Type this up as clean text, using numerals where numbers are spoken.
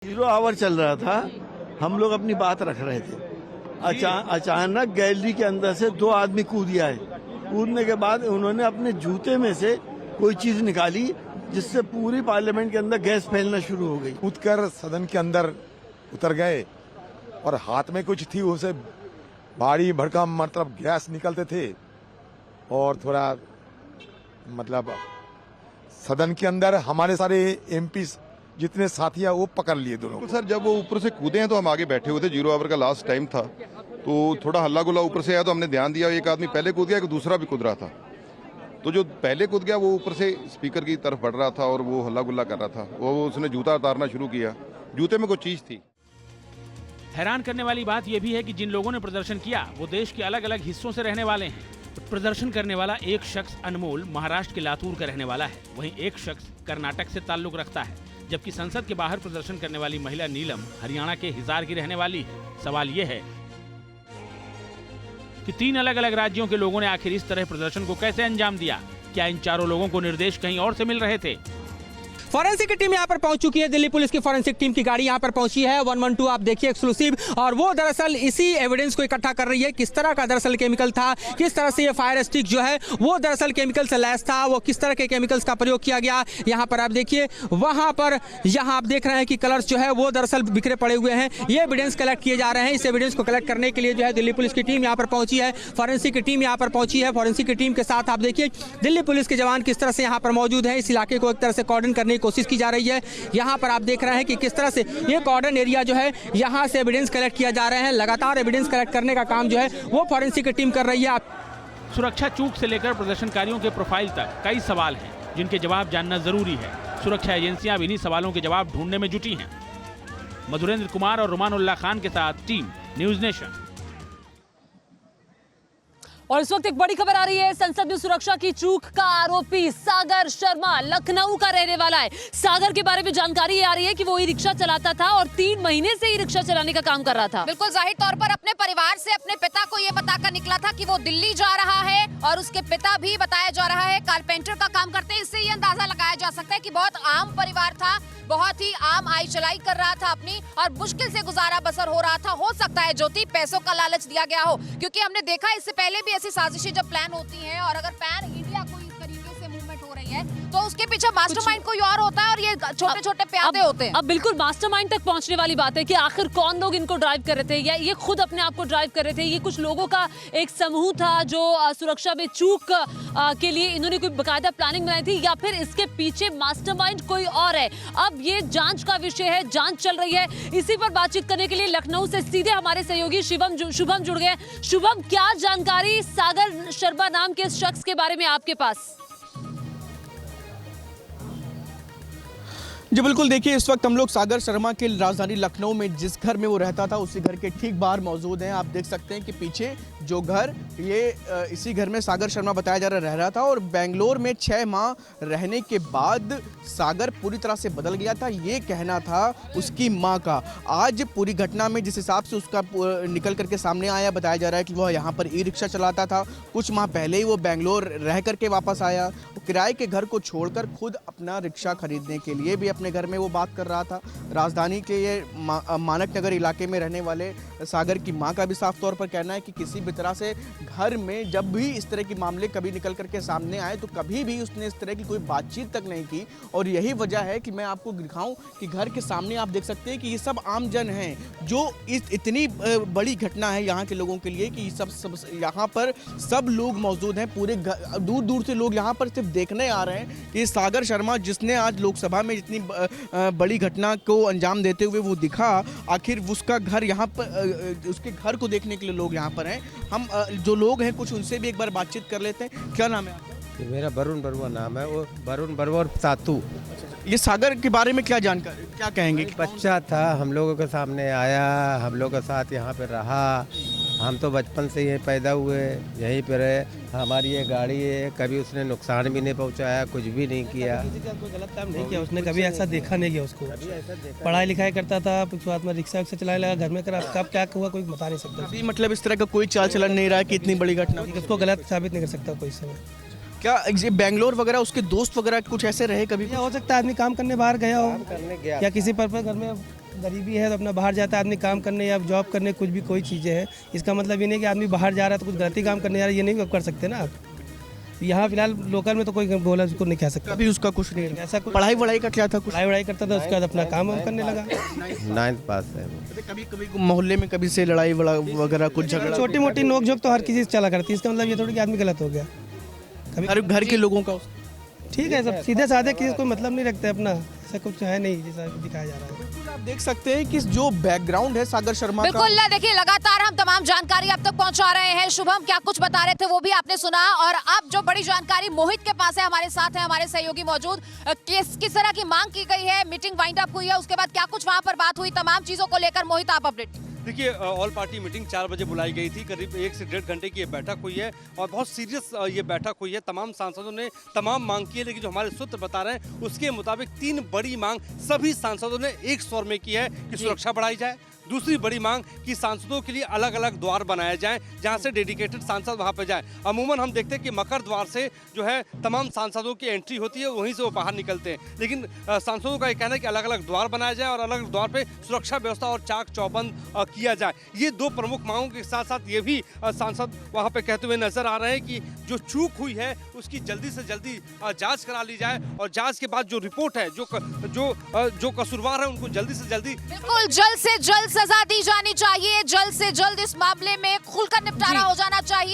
0 our चल रहा था, हम लोग अपनी बात रख रहे थे। अचानक गैलरी के अंदर से 2 आदमी कूद आए। कूदने के बाद उन्होंने अपने जूते में से कोई चीज निकाली, जिससे पूरी पार्लियामेंट के अंदर गैस फैलना शुरू हो गई। कूदकर सदन के अंदर उतर गए और हाथ में कुछ थी, उसे भारी भड़कम मतलब गैस निकलते थे और थोड़ा मतलब सदन के अंदर हमारे सारे एमपी जितने साथी हैं वो पकड़ लिए दोनों। सर जब वो ऊपर से कूदे हैं तो हम आगे बैठे हुए थे, 0 आवर का लास्ट टाइम था, तो थोड़ा हल्ला गुल्ला ऊपर से आया तो हमने ध्यान दिया, एक आदमी पहले कूद गया, एक दूसरा भी कूद रहा था। तो जो पहले कूद गया वो ऊपर से स्पीकर की तरफ बढ़ रहा था और वो हल्ला गुल्ला कर रहा था। वो उसने जूता उतारना शुरू किया, जूते में कोई चीज थी। हैरान करने वाली बात यह भी है कि जिन लोगों ने प्रदर्शन किया वो देश के अलग अलग हिस्सों से रहने वाले हैं। प्रदर्शन करने वाला एक शख्स अनमोल महाराष्ट्र के लातूर का रहने वाला है, वहीं एक शख्स कर्नाटक से ताल्लुक रखता है, जबकि संसद के बाहर प्रदर्शन करने वाली महिला नीलम हरियाणा के हिसार की रहने वाली है। सवाल यह है कि 3 अलग अलग राज्यों के लोगों ने आखिर इस तरह प्रदर्शन को कैसे अंजाम दिया? क्या इन चारों लोगों को निर्देश कहीं और से मिल रहे थे? फॉरेंसिक की टीम यहाँ पर पहुंच चुकी है। दिल्ली पुलिस की फॉरेंसिक टीम की गाड़ी यहाँ पर पहुंची है 112, आप देखिए एक्सक्लूसिव, और वो दरअसल इसी एविडेंस को इकट्ठा कर रही है। किस तरह का दरअसल केमिकल था, किस तरह से ये फायर स्टिक जो है वो दरअसल केमिकल से लैस था, वो किस तरह के केमिकल्स का प्रयोग किया गया। यहाँ पर आप देखिए, वहाँ पर यहाँ आप देख रहे हैं कि कलर्स जो है वो दरअसल बिखरे पड़े हुए हैं। ये एविडेंस कलेक्ट किए जा रहे हैं। इस एविडेंस को कलेक्ट करने के लिए जो है दिल्ली पुलिस की टीम यहाँ पर पहुंची है, फॉरेंसिक की टीम यहाँ पर पहुंची है। फॉरेंसिक की टीम के साथ आप देखिए दिल्ली पुलिस के जवान किस तरह से यहाँ पर मौजूद है। इस इलाके को एक तरह से कॉर्डन करने की कोशिश की जा रही है। यहाँ पर आप देख रहे हैं कि किस तरह से ये कॉर्डन एरिया जो है यहाँ से एविडेंस कलेक्ट किया जा रहे हैं। लगातार एविडेंस कलेक्ट करने का काम जो है वो फॉरेंसिक की टीम कर रही है। सुरक्षा चूक से लेकर प्रदर्शनकारियों के प्रोफाइल तक कई सवाल हैं जिनके जवाब जानना जरूरी है। सुरक्षा एजेंसियां अब इन्हीं सवालों के जवाब ढूंढने में जुटी हैं। मधुरेंद्र कुमार और रुमानुल्लाह खान के साथ टीम न्यूज नेशन। और इस वक्त एक बड़ी खबर आ रही है। संसद में सुरक्षा की चूक का आरोपी सागर शर्मा लखनऊ का रहने वाला है। सागर के बारे में जानकारी आ रही है कि वो ई रिक्शा चलाता था और 3 महीने से ई रिक्शा चलाने का काम कर रहा था। बिल्कुल जाहिर तौर पर अपने परिवार से अपने पिता को ये बताकर निकला था कि वो दिल्ली जा रहा है, और उसके पिता भी बताया जा रहा है कारपेंटर का काम करते हैं। इससे ये अंदाजा लगाया जा सकता है कि बहुत आम परिवार था, बहुत ही आम आई चलाई कर रहा था अपनी, और मुश्किल से गुजारा बसर हो रहा था। हो सकता है ज्योति पैसों का लालच दिया गया हो, क्योंकि हमने देखा इससे पहले भी ऐसी साजिशें जब प्लान होती हैं और अगर पैन इंडिया को इस तरीके से मूवमेंट हो रही है तो उसके पीछे मास्टरमाइंड कोई और होता है और ये छोटे छोटे प्यादे होते हैं। अब बिल्कुल मास्टरमाइंड तक पहुंचने वाली बात है कि आखिर कौन लोग इनको ड्राइव कर रहे थे, या ये खुद अपने आप को ड्राइव कर रहे थे। ये कुछ लोगों का एक समूह था जो सुरक्षा में चूक के लिए इन्होंने कोई बकायदा प्लानिंग बनाई थी, या फिर इसके पीछे मास्टरमाइंड कोई और है। अब ये जांच का विषय है, जांच चल रही है। इसी पर बातचीत करने के लिए लखनऊ से सीधे हमारे सहयोगी शुभम जुड़ गए। शुभम, क्या जानकारी सागर शर्मा नाम के शख्स के बारे में आपके पास? जी बिल्कुल, देखिए इस वक्त हम लोग सागर शर्मा के राजधानी लखनऊ में जिस घर में वो रहता था उसी घर के ठीक बाहर मौजूद हैं। आप देख सकते हैं कि पीछे जो घर, ये इसी घर में सागर शर्मा बताया जा रहा रह रहा था, और बेंगलोर में 6 माह रहने के बाद सागर पूरी तरह से बदल गया था, ये कहना था उसकी माँ का। आज पूरी घटना में जिस हिसाब से उसका निकल करके सामने आया, बताया जा रहा है कि वह यहाँ पर ई रिक्शा चलाता था। कुछ माह पहले ही वो बेंगलोर रह करके वापस आया। वो किराए के घर को छोड़कर खुद अपना रिक्शा खरीदने के लिए भी अपने घर में वो बात कर रहा था। राजधानी के ये मानक नगर इलाके में रहने वाले सागर की मां का भी साफ तौर पर कहना है कि किसी भी तरह से घर में जब भी इस तरह के मामले कभी निकल करके सामने आए तो कभी भी उसने इस तरह की कोई बातचीत तक नहीं की। और यही वजह है कि मैं आपको दिखाऊं कि घर के सामने आप देख सकते हैं कि ये सब आमजन हैं, जो इतनी बड़ी घटना है यहाँ के लोगों के लिए कि सब यहाँ पर सब लोग मौजूद हैं। पूरे दूर दूर से लोग यहाँ पर सिर्फ देखने आ रहे हैं कि सागर शर्मा जिसने आज लोकसभा में इतनी बड़ी घटना को अंजाम देते हुए वो दिखा, आखिर उसका घर यहाँ पर, उसके घर को देखने के लिए लोग यहाँ पर हैं। हम जो लोग हैं कुछ उनसे भी एक बार बातचीत कर लेते हैं। क्या नाम है आपका? मेरा वरुण बरुआ नाम है, वो वरुण बरुआ और सातू। ये सागर के बारे में क्या जानकारी, क्या कहेंगे? बच्चा था, हम लोगों के सामने आया, हम लोग के साथ यहाँ पे रहा। हम तो बचपन से यहीं पैदा हुए, यहीं पर रहे। हमारी ये गाड़ी है, कभी उसने नुकसान भी नहीं पहुँचाया, कुछ भी नहीं किया। कोई गलत काम नहीं किया उसने, कभी ऐसा देखा नहीं गया उसको। पढ़ाई लिखाई करता था, बाद में रिक्शा विक्शा चलाने लगा, घर में करा। कब क्या हुआ कोई बता नहीं सकता। अभी मतलब इस तरह का कोई चाल चलन नहीं रहा कि इतनी बड़ी घटना उसको गलत साबित नहीं कर सकता कोई समय। क्या बेंगलोर वगैरह उसके दोस्त वगैरह कुछ ऐसे रहे कभी? हो सकता है आदमी काम करने बाहर गया हो, या किसी पर्पस घर में गरीबी है तो अपना बाहर जाता है आदमी काम करने या जॉब करने, कुछ भी कोई चीज़ें हैं। इसका मतलब ये नहीं कि आदमी बाहर जा रहा है तो कुछ गलती काम करने जा रहा है, ये नहीं कर सकते ना आप। यहाँ फिलहाल लोकल में तो कोई बोला उसको नहीं कह सकता। कभी उसका कुछ नहीं ऐसा कुछ पढ़ाई वढ़ाई का क्या था कुछ? पढ़ाई करता था, उसके बाद अपना काम वाम करने लगा। 9th पास है। कभी कभी मोहल्ले में कभी से लड़ाई वगैरह कुछ झगड़ा? छोटी मोटी नोक झोंक तो हर किसी से चला करती है, इसका मतलब ये थोड़ी कि आदमी गलत हो गया। कभी घर के लोगों का ठीक है, सब सीधे साधे, किसी कोई मतलब नहीं रखते अपना, ऐसा कुछ है नहीं जैसा दिखाया जा रहा है। बिल्कुल आप देख सकते हैं कि जो बैकग्राउंड है सागर शर्मा का। बिल्कुल देखिए, लगातार हम तमाम जानकारी आप तक पहुंचा रहे हैं। शुभम क्या कुछ बता रहे थे वो भी आपने सुना, और अब जो बड़ी जानकारी मोहित के पास है, हमारे साथ है हमारे सहयोगी मौजूद। किस तरह की मांग की गई है, मीटिंग वाइंड अप हुई है, उसके बाद क्या कुछ वहां पर बात हुई, तमाम चीजों को लेकर मोहित आप अपडेट। देखिए, ऑल पार्टी मीटिंग 4 बजे बुलाई गई थी। करीब 1 से 1.5 घंटे की ये बैठक हुई है और बहुत सीरियस ये बैठक हुई है। तमाम सांसदों ने तमाम मांग की है, लेकिन जो हमारे सूत्र बता रहे हैं उसके मुताबिक 3 बड़ी मांग सभी सांसदों ने एक स्वर में की है कि सुरक्षा बढ़ाई जाए। दूसरी बड़ी मांग कि सांसदों के लिए अलग अलग द्वार बनाए जाएं, जहां से डेडिकेटेड सांसद वहां पर जाएं। अमूमन हम देखते हैं कि मकर द्वार से जो है तमाम सांसदों की एंट्री होती है, वहीं से वो बाहर निकलते हैं, लेकिन सांसदों का ये कहना है कि अलग अलग द्वार बनाए जाए और अलग अलग द्वार पे सुरक्षा व्यवस्था और चाक चौबंद किया जाए। ये 2 प्रमुख मांगों के साथ साथ ये भी सांसद वहाँ पे कहते हुए नजर आ रहे हैं कि जो चूक हुई है उसकी जल्दी से जल्दी जाँच करा ली जाए, और जाँच के बाद जो रिपोर्ट है, जो कसूरवार है उनको जल्दी से जल्दी, बिल्कुल जल्द से जल्द सजा दी जानी चाहिए। जल्द से जल्द इस मामले में खुलकर निपटारा हो जाना चाहिए।